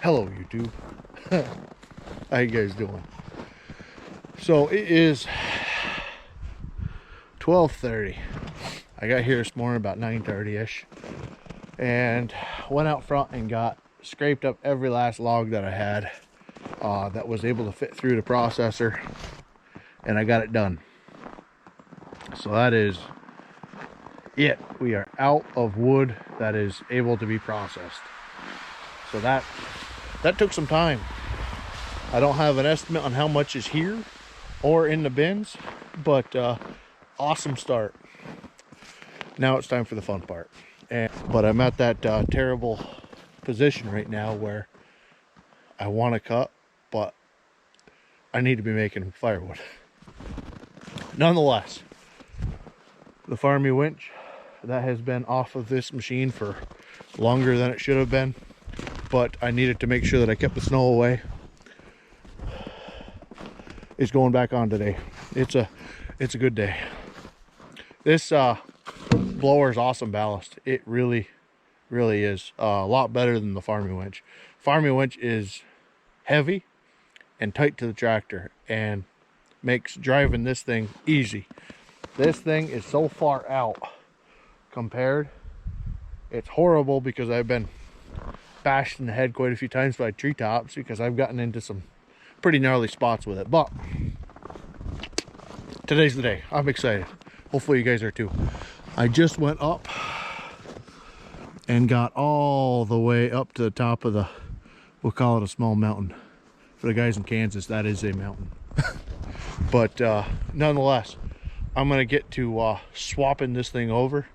Hello YouTube. How you guys doing? So it is 12:30. I got here this morning about 9:30ish and went out front and scraped up every last log that I had that was able to fit through the processor, and I got it done. So that is it. We are out of wood that is able to be processed. So that took some time. I don't have an estimate on how much is here or in the bins, but awesome start. Now it's time for the fun part. But I'm at that terrible position right now where I want to cut, but I need to be making firewood. Nonetheless, the Farmy winch that has been off of this machine for longer than it should have been, but I needed to make sure that I kept the snow away, is going back on today. It's a good day. This blower is awesome ballast. It really is a lot better than the Farmy winch. Farmy winch is heavy and tight to the tractor and makes driving this thing easy. This thing is so far out compared. It's horrible because I've been bashed in the head quite a few times by treetops because I've gotten into some pretty gnarly spots with it. But today's the day. I'm excited. Hopefully you guys are too. I just went up and got all the way up to the top of the, we'll call it a small mountain. For the guys in Kansas, that is a mountain. But nonetheless, I'm gonna get to swapping this thing over.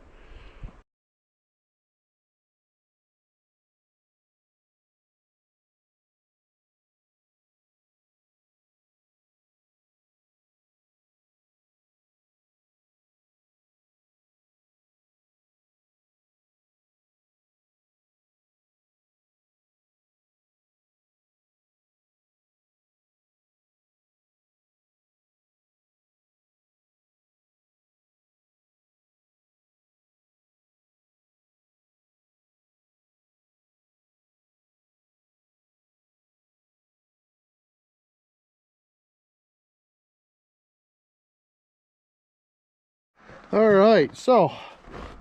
All right, so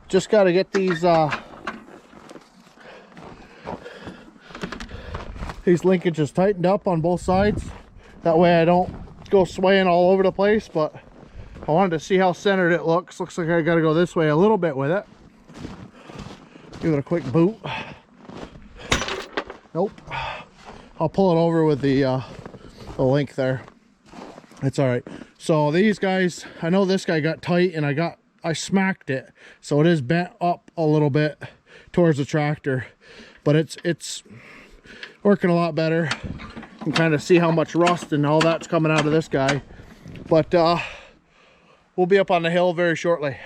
just got to get these linkages tightened up on both sides. That way I don't go swaying all over the place, but I wanted to see how centered it looks. Looks like I got to go this way a little bit with it. Give it a quick boot. Nope. I'll pull it over with the link there. It's all right. So these guys, I know this guy got tight and I smacked it, so it is bent up a little bit towards the tractor, but it's working a lot better. You can kind of see how much rust and all that's coming out of this guy. But we'll be up on the hill very shortly.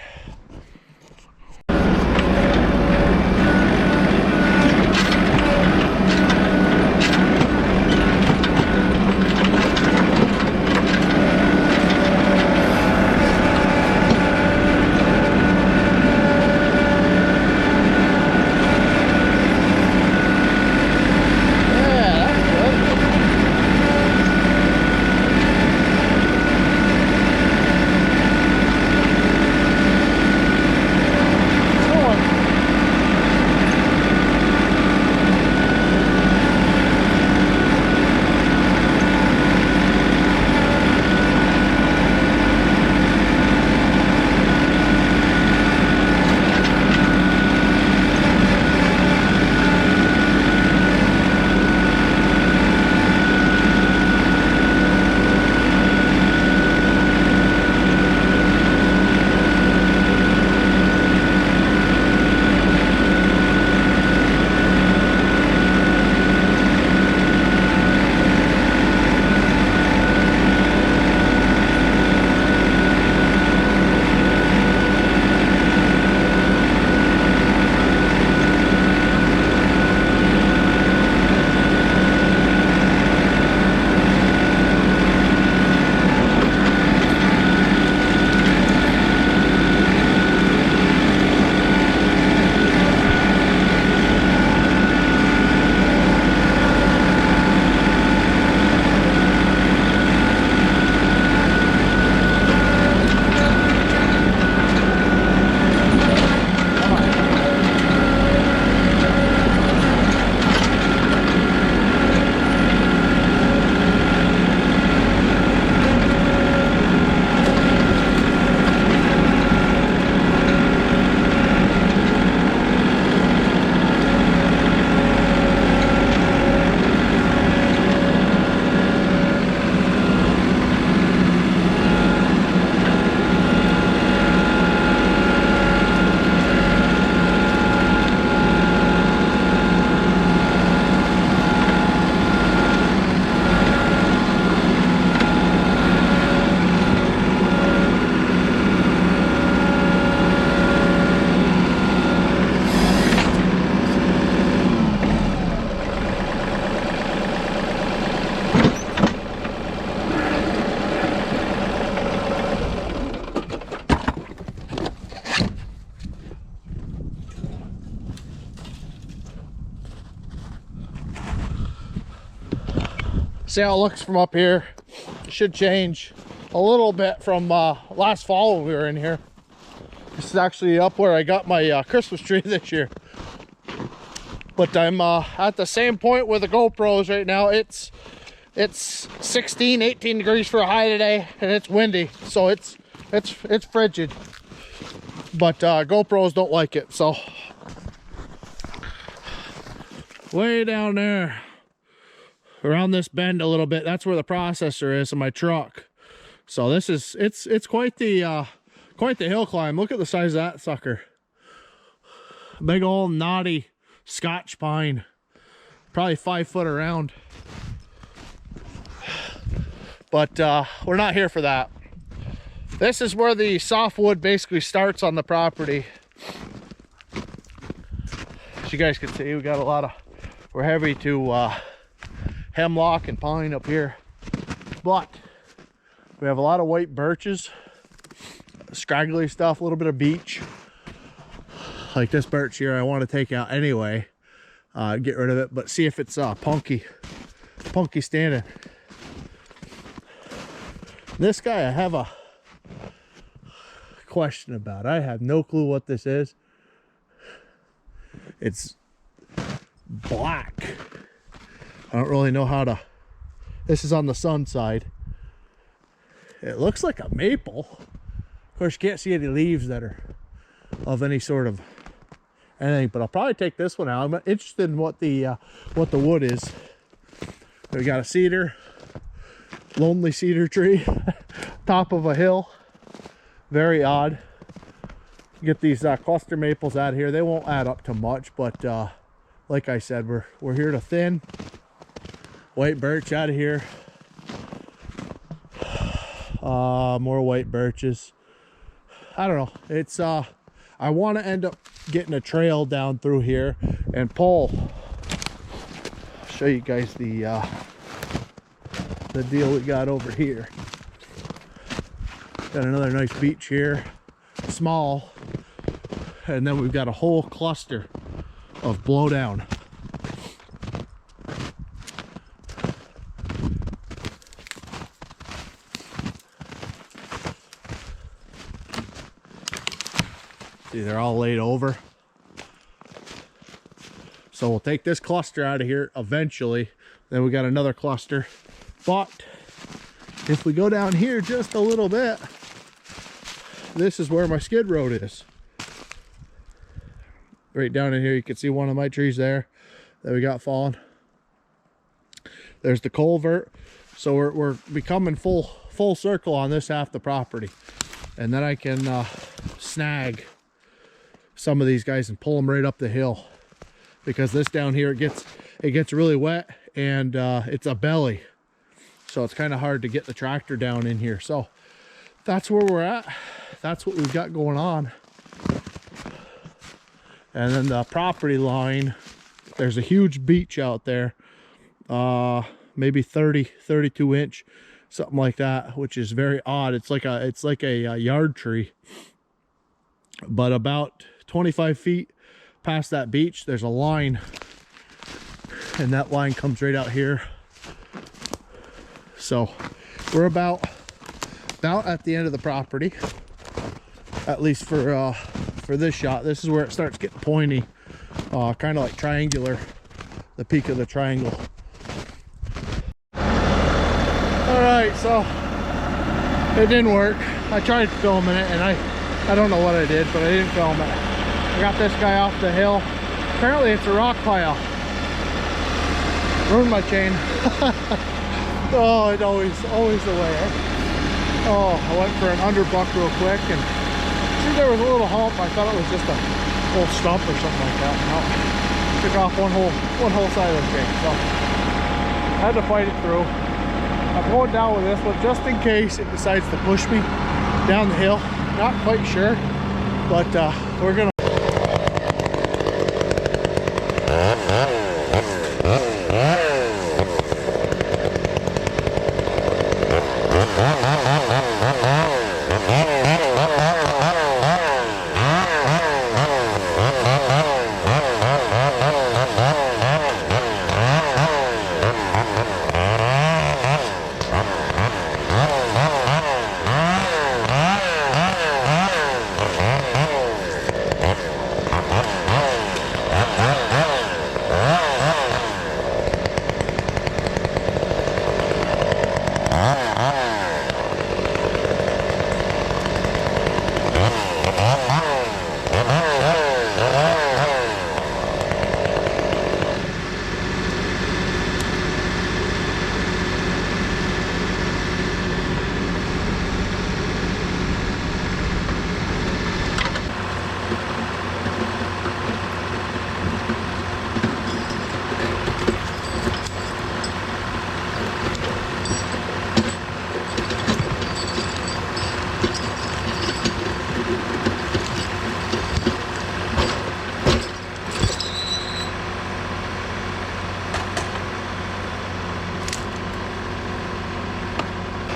See how it looks from up here. It should change a little bit from last fall when we were in here. This is actually up where I got my Christmas tree this year. But I'm at the same point with the GoPros right now. It's 16, 18 degrees for a high today, and it's windy, so it's frigid. But GoPros don't like it, so way down there around this bend a little bit, that's where the processor is in my truck. So this is it's quite the hill climb. Look at the size of that sucker. Big old knotty Scotch pine, probably 5 foot around. But we're not here for that. This is where the softwood basically starts on the property. As you guys can see, we got a lot of, we're heavy to hemlock and pine up here. But we have a lot of white birches, scraggly stuff, a little bit of beech. Like this birch here, I want to take out anyway, get rid of it, but see if it's punky standing. This guy I have a question about. I have no clue what this is. It's black. I don't really know how to, this is on the sun side. It looks like a maple. Of course, you can't see any leaves that are of any sort of anything, but I'll probably take this one out. I'm interested in what the wood is. We got a cedar, lonely cedar tree, top of a hill. Very odd. Get these cluster maples out of here. They won't add up to much, but like I said, we're here to thin. White birch out of here. More white birches. I don't know. It's I want to end up getting a trail down through here and pull. I'll show you guys the deal we got over here. Got another nice beech here, small, and then we've got a whole cluster of blowdown. See, they're all laid over. So we'll take this cluster out of here eventually. Then we got another cluster. But if we go down here just a little bit, this is where my skid road is. Right down in here, you can see one of my trees there that we got fallen. There's the culvert. So we're becoming full circle on this half the property. And then I can snag some of these guys and pull them right up the hill. Because this down here, it gets really wet, and it's a belly. So it's kind of hard to get the tractor down in here. So that's where we're at. That's what we've got going on. And then the property line, there's a huge beech out there. Maybe 32 inch, something like that, which is very odd. It's like a yard tree. But about 25 feet past that beech, there's a line. And that line comes right out here. So we're about at the end of the property, at least for this shot. This is where it starts getting pointy, kind of like triangular, the peak of the triangle. All right, so it didn't work. I tried filming it, and I don't know what I did, but I didn't film it. I got this guy off the hill. Apparently it's a rock pile. Ruined my chain. Oh, it's always the way, eh? Oh, I went for an underbuck real quick, and see, there was a little hump. I thought it was just a whole stump or something like that. No, took off one whole side of the chain, so I had to fight it through. I'm going down with this one just in case it decides to push me down the hill. Not quite sure, but we're gonna.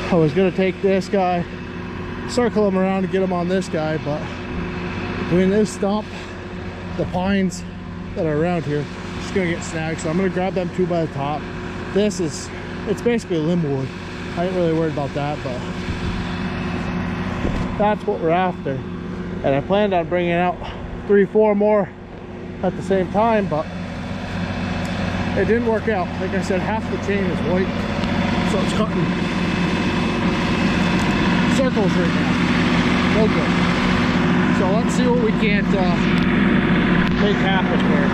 I was gonna take this guy, circle him around to get him on this guy, but between this stump, the pines that are around here, just gonna get snagged. So I'm gonna grab them 2 by the top. It's basically limb wood. I ain't really worried about that, but that's what we're after. And I planned on bringing out 3-4 more at the same time, but it didn't work out. Like I said, half the chain is white, so it's cutting circles right now. No good. So let's see what we can't make happen here.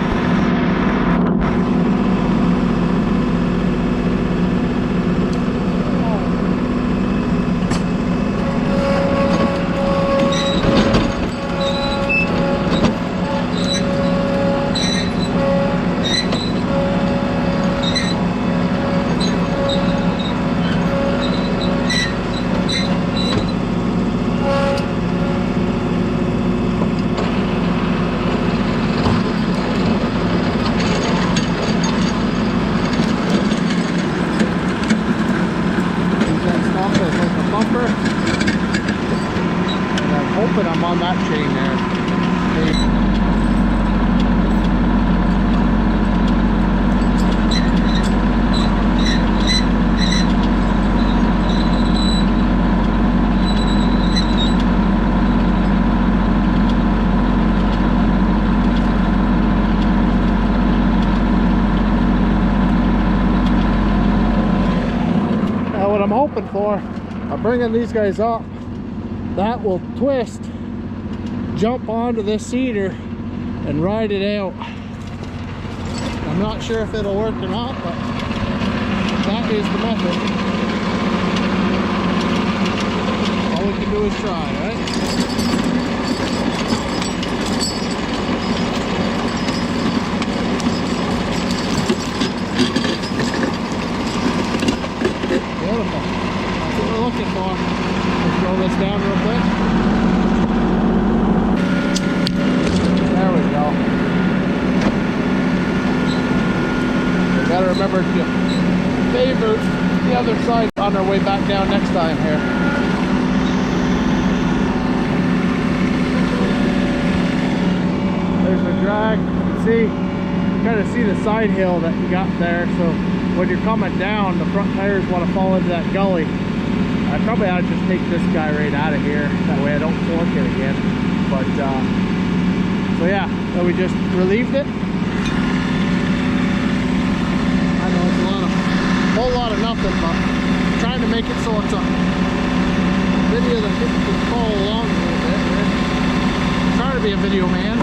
Hoping I'm on that chain there. Now what I'm hoping for, I'm bringing these guys up, that will twist, jump onto this cedar and ride it out. I'm not sure if it'll work or not, but that is the method. All we can do is try, right? Beautiful. That's what we're looking for. Let's throw this down real quick. There we go. We gotta remember to favor the other side on our way back down next time here. There's the drag. You can see, you kind of see the side hill that you got there. So when you're coming down, the front tires want to fall into that gully. I probably ought to just take this guy right out of here. That way I don't fork it again. But so yeah, so we just relieved it. I know it's a whole lot of nothing, but I'm trying to make it so it's a video that people can follow along a little bit. Right? I'm trying to be a video man.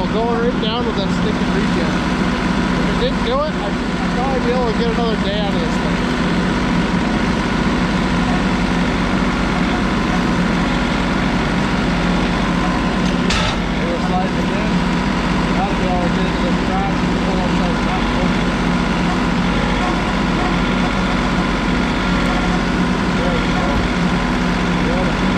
Going right down with that sticking regen. If it didn't do it, I'd probably be able to get another day out of this thing. We'll slide it again. That'll be all we get into this track. Pull ourselves back over. There we go. Beautiful.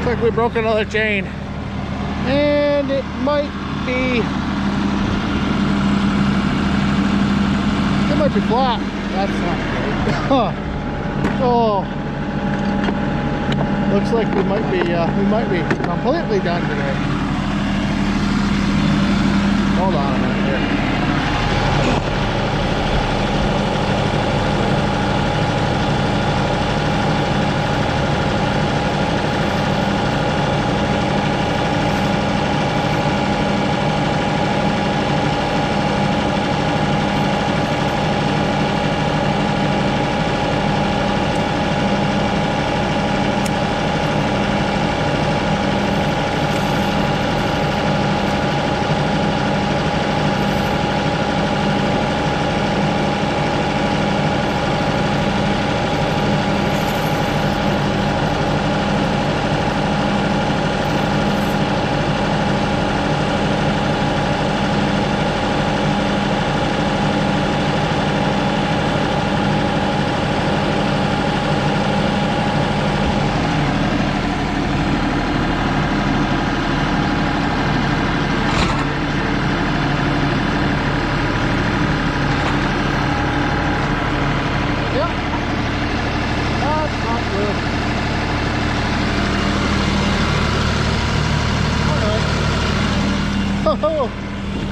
like we broke another chain. And it might be flat. That's not good. Oh, looks like we might be completely done today. Hold on a minute here.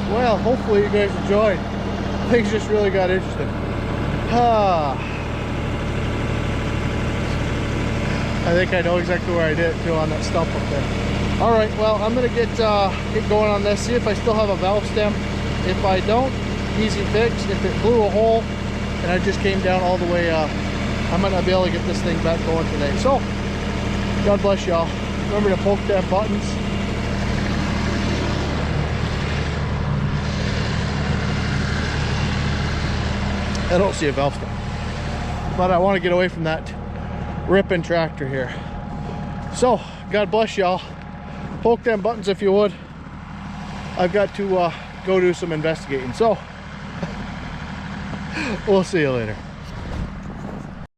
Well, hopefully you guys enjoyed. Things just really got interesting. I think I know exactly where I did it too, on that stump up there. All right, well, I'm gonna get going on this, see if I still have a valve stem. If I don't, easy fix. If it blew a hole and I just came down all the way, I might not be able to get this thing back going today. So, God bless y'all. Remember to poke them buttons. I don't see a valve stem, but I want to get away from that ripping tractor here. So, God bless y'all. Poke them buttons if you would. I've got to go do some investigating. So, we'll see you later.